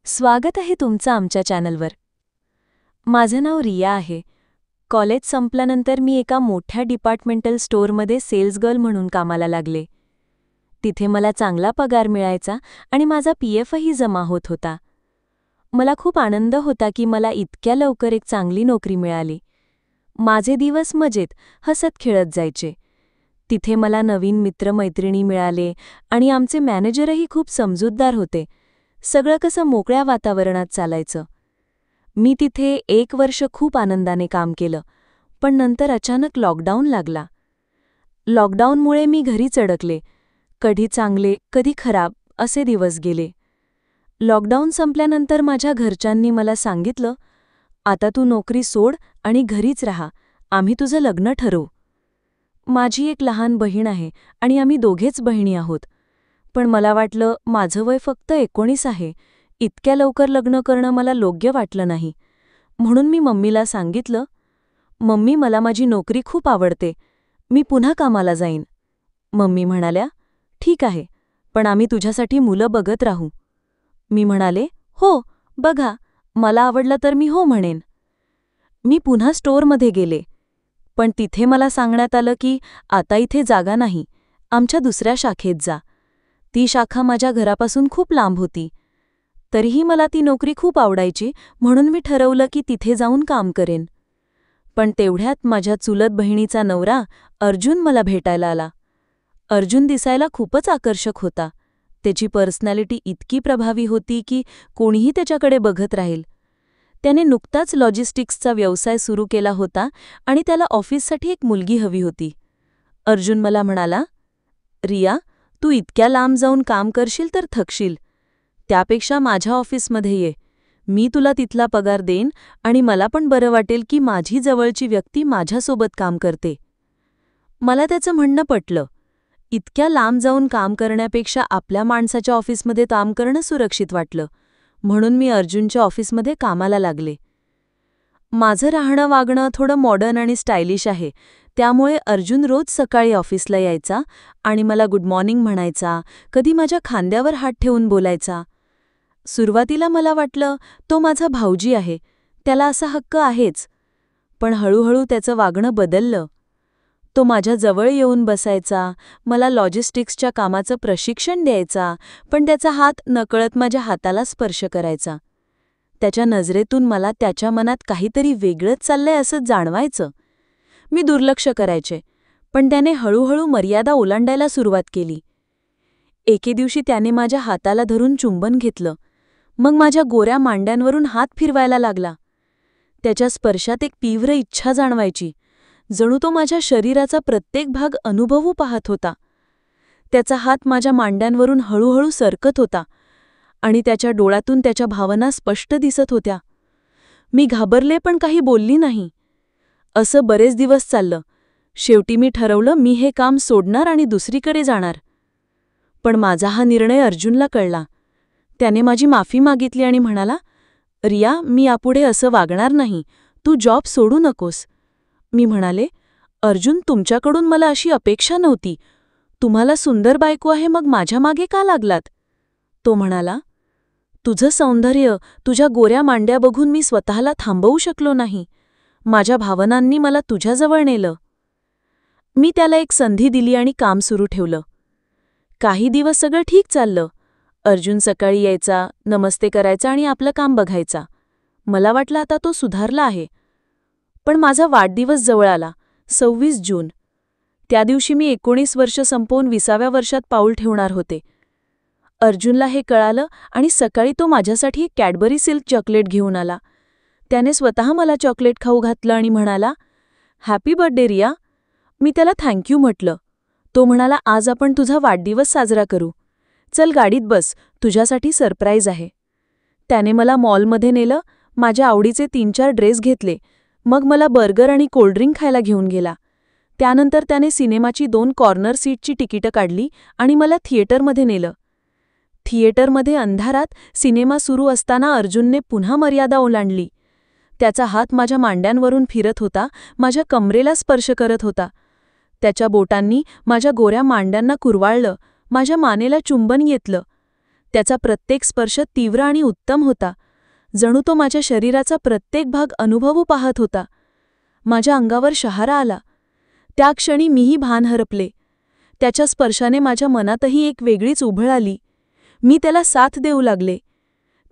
स्वागत आहे तुमचं आमच्या चॅनलवर. माझं नाव रिया आहे. कॉलेज संपल्यानंतर मी एका मोठ्या डिपार्टमेंटल स्टोअरमध्ये सेल्स गर्ल म्हणून कामाला लागले. तिथे मला चांगला पगार मिळायचा आणि माझा पीएफही जमा होत होता. मला खूप आनंद होता की मला इतक्या लवकर एक चांगली नोकरी मिळाली. माझे दिवस मजेत, हसत खेळत जायचे. तिथे मला नवीन मित्रमैत्रिणी मिळाले आणि आमचे मॅनेजरही खूप समजूतदार होते. सगळं कसं मोकळ्या वातावरणात चालायचं. मी तिथे 1 वर्ष खूप आनंदाने काम केलं, पण नंतर अचानक लॉकडाऊन लागला. लॉकडाऊनमुळे मी घरीच अडकले. कधी चांगले, कधी खराब असे दिवस गेले. लॉकडाऊन संपल्यानंतर माझ्या घरच्यांनी मला सांगितलं, आता तू नोकरी सोड आणि घरीच राहा, आम्ही तुझं लग्न ठरवू. माझी एक लहान बहीण आहे आणि आम्ही दोघेच बहिणी आहोत. पण मला वाटलं माझं वय फक्त 19 आहे, इतक्या लवकर लग्न करणं मला योग्य वाटलं नाही. म्हणून मी मम्मीला सांगितलं, मम्मी मला माझी नोकरी खूप आवडते, मी पुन्हा कामाला जाईन. मम्मी म्हणाल्या, ठीक आहे, पण आम्ही तुझ्यासाठी मुलं बघत राहू. मी म्हणाले, हो बघा, मला आवडलं तर मी हो म्हणेन. मी पुन्हा स्टोअरमध्ये गेले, पण तिथे मला सांगण्यात आलं की आता इथे जागा नाही, आमच्या दुसऱ्या शाखेत जा. ती शाखा माझ्या घरापासून खूप लांब होती. तरीही मला ती नोकरी खूप आवडायची, म्हणून मी ठरवलं की तिथे जाऊन काम करेन. पण तेवढ्यात माझ्या चुलत बहिणीचा नवरा अर्जुन मला भेटायला आला. अर्जुन दिसायला खूपच आकर्षक होता. त्याची पर्सनॅलिटी इतकी प्रभावी होती की कोणीही त्याच्याकडे बघत राहील. त्याने नुकताच लॉजिस्टिक्सचा व्यवसाय सुरू केला होता आणि त्याला ऑफिससाठी एक मुलगी हवी होती. अर्जुन मला म्हणाला, रिया, तू इतक्या लांब जाऊन काम करशील तर थकशील. त्यापेक्षा माझ्या ऑफिसमध्ये ये, मी तुला तिथला पगार देईन आणि मला पण बरं वाटेल की माझी जवळची व्यक्ती माझ्यासोबत काम करते. मला त्याचं म्हणणं पटलं. इतक्या लांब जाऊन काम करण्यापेक्षा आपल्या माणसाच्या ऑफिसमध्ये काम करणं सुरक्षित वाटलं, म्हणून मी अर्जुनच्या ऑफिसमध्ये कामाला लागले. माझं राहणं वागणं थोडं मॉडर्न आणि स्टायलिश आहे, त्यामुळे अर्जुन रोज सकाळी ऑफिसला यायचा आणि मला गुड मॉर्निंग म्हणायचा, कधी माझ्या खांद्यावर हात ठेवून बोलायचा. सुरुवातीला मला वाटलं तो माझा भाऊजी आहे, त्याला असा हक्क आहेच. पण हळूहळू त्याचं वागणं बदललं. तो माझ्या जवळ येऊन बसायचा, मला लॉजिस्टिक्सच्या कामाचं प्रशिक्षण द्यायचा, पण त्याचा हात नकळत माझ्या हाताला स्पर्श करायचा. त्याच्या नजरेतून मला त्याच्या मनात काहीतरी वेगळंच चाललंय असं जाणवायचं. मी दुर्लक्ष करायचे, पण त्याने हळूहळू मर्यादा ओलांडायला सुरुवात केली. एके दिवशी त्याने माझ्या हाताला धरून चुंबन घेतलं, मग माझ्या गोऱ्या मांड्यांवरून हात फिरवायला लागला. त्याच्या स्पर्शात एक तीव्र इच्छा जाणवायची, जणू तो माझ्या शरीराचा प्रत्येक भाग अनुभवू पाहत होता. त्याचा हात माझ्या मांड्यांवरून हळूहळू सरकत होता आणि त्याच्या डोळ्यातून त्याच्या भावना स्पष्ट दिसत होत्या. मी घाबरले पण काही बोलली नाही. असं बरेच दिवस चाललं. शेवटी मी ठरवलं मी हे काम सोडणार आणि दुसरीकडे जाणार. पण माझा हा निर्णय अर्जुनला कळला. त्याने माझी माफी मागितली आणि म्हणाला, रिया, मी यापुढे असं वागणार नाही, तू जॉब सोडू नकोस. मी म्हणाले, अर्जुन, तुमच्याकडून मला अशी अपेक्षा नव्हती. तुम्हाला सुंदर बायको आहे, मग माझ्या मागे का लागलात? तो म्हणाला, तुझं सौंदर्य, तुझ्या गोऱ्या मांड्या बघून मी स्वतःला थांबवू शकलो नाही. माझ्या भावनांनी मला तुझ्याजवळ नेलं. मी त्याला एक संधी दिली आणि काम सुरू ठेवलं. काही दिवस सगळं ठीक चाललं. अर्जुन सकाळी यायचा, नमस्ते करायचा आणि आपलं काम बघायचा. मला वाटलं आता तो सुधारला आहे. पण माझा वाढदिवस जवळ आला, 26 जून. त्या दिवशी मी 19 वर्ष संपवून 20व्या वर्षात पाऊल ठेवणार होते. अर्जुनला हे कळालं आणि सकाळी तो माझ्यासाठी एक कॅडबरी सिल्क चॉकलेट घेऊन आला. त्याने स्वतः मला चॉकलेट खाऊ घातलं आणि म्हणाला, हॅपी बर्थडे रिया. मी त्याला थँक्यू म्हटलं. तो म्हणाला, आज आपण तुझा वाढदिवस साजरा करू. चल गाडीत बस, तुझ्यासाठी सरप्राईज आहे. त्याने मला मॉलमध्ये नेलं, माझ्या आवडीचे 3-4 ड्रेस घेतले, मग मला बर्गर आणि कोल्ड्रिंक खायला घेऊन गेला. त्यानंतर त्याने सिनेमाची 2 कॉर्नर सीटची तिकीटं काढली आणि मला थिएटरमध्ये नेलं. थिएटरमध्ये अंधारात सिनेमा सुरू असताना अर्जुनने पुन्हा मर्यादा ओलांडली. त्याचा हात माझ्या मांड्यांवरून फिरत होता, माझ्या कमरेला स्पर्श करत होता. त्याच्या बोटांनी माझ्या गोऱ्या मांड्यांना कुरवाळलं, माझ्या मानेला चुंबन घेतलं. त्याचा प्रत्येक स्पर्श तीव्र आणि उत्तम होता. जणू तो माझ्या शरीराचा प्रत्येक भाग अनुभवू पाहत होता. माझ्या अंगावर शहारा आला. त्या क्षणी मीही भान हरपले. त्याच्या स्पर्शाने माझ्या मनातही एक वेगळीच उभळ आली. मी त्याला साथ देऊ लागले.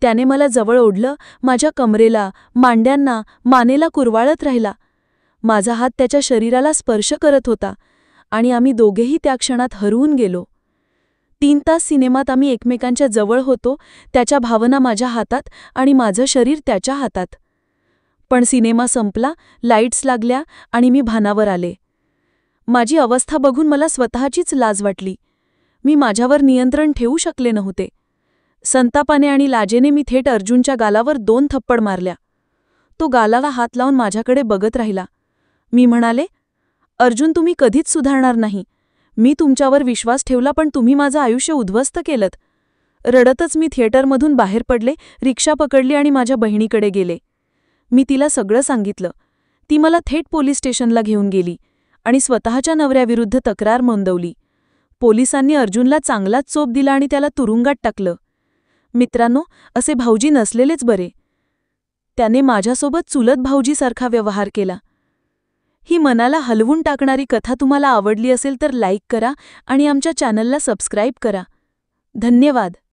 त्याने मला जवळ ओढलं, माझ्या कमरेला, मांड्यांना, मानेला कुरवाळत राहिला. माझा हात त्याच्या शरीराला स्पर्श करत होता आणि आम्ही दोघेही त्या क्षणात हरवून गेलो. 3 तास सिनेमात आम्ही एकमेकांच्या जवळ होतो, त्याच्या भावना माझ्या हातात आणि माझं शरीर त्याच्या हातात. पण सिनेमा संपला, लाईट्स लागल्या आणि मी भानावर आले. माझी अवस्था बघून मला स्वतःचीच लाज वाटली. मी माझ्यावर नियंत्रण ठेवू शकले नव्हते. संतापाने आणि लाजेने मी थेट अर्जुनच्या गालावर 2 थप्पड मारल्या. तो गालाला हात लावून माझ्याकडे बघत राहिला. मी म्हणाले, "अर्जुन, तुम्ही कधीच सुधारणार नाही. मी तुमच्यावर विश्वास ठेवला, पण तुम्ही माझं आयुष्य उद्ध्वस्त केलंत." रडतच मी थिएटरमधून बाहेर पडले, रिक्षा पकडली आणि माझ्या बहिणीकडे गेले. मी तिला सगळं सांगितलं. ती मला थेट पोलीस स्टेशनला घेऊन गेली आणि स्वतःच्या नवऱ्याविरुद्ध तक्रार नोंदवली. पोलिसांनी अर्जुनला चांगलाच चोप दिला आणि त्याला तुरुंगात टाकलं. मित्रांनो, असे भाऊजी नसलेलेच बरे. त्याने माझ्यासोबत चुलत भाऊजीसारखा व्यवहार केला. ही मनाला हलवून टाकणारी कथा तुम्हाला आवडली असेल तर लाईक करा आणि आमच्या चॅनलला सबस्क्राईब करा. धन्यवाद.